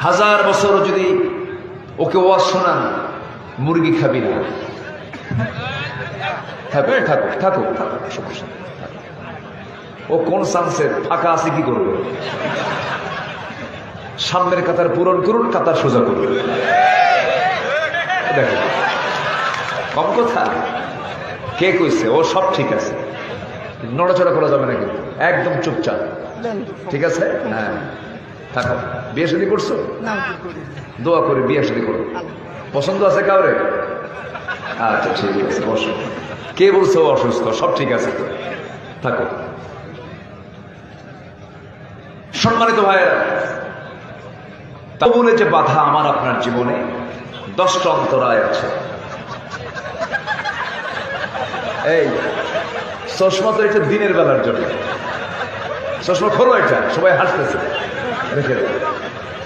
1000 বছর যদি ওকে ওয়াজ শোনান, মুরগি খাবি না। থাকো থাকো থাকো থাকো, সমস্যা নেই। ও কোন চান্সের ফাঁকা আছে কি করবে? সামনের কাতার পূরণ করুন, কাতার সোজা করুন। দেখো কম কথা। কে কইছে ও সব ঠিক আছে, নড়াচড়া করা যাবে না কিন্তু, একদম চুপচাপ। ঠিক আছে? হ্যাঁ থাকো। বিয়ে শাদী করছো? দোয়া করে বিয়ে শাদী করো। পছন্দ আছে কাউরে? আচ্ছা ঠিক আছে, বসো। কে বলছো অসুস্থ? সব ঠিক আছে তো, থাকো। সম্মানিত ভাইয়েরা, তা বলে যে বাধা আমার আপনার জীবনে 10টা অন্তরায় আছে। এই চশমা তো এটা দিনের বেলার জন্য, চশমা খোলো, এটা সবাই হাসতেছে দেখে।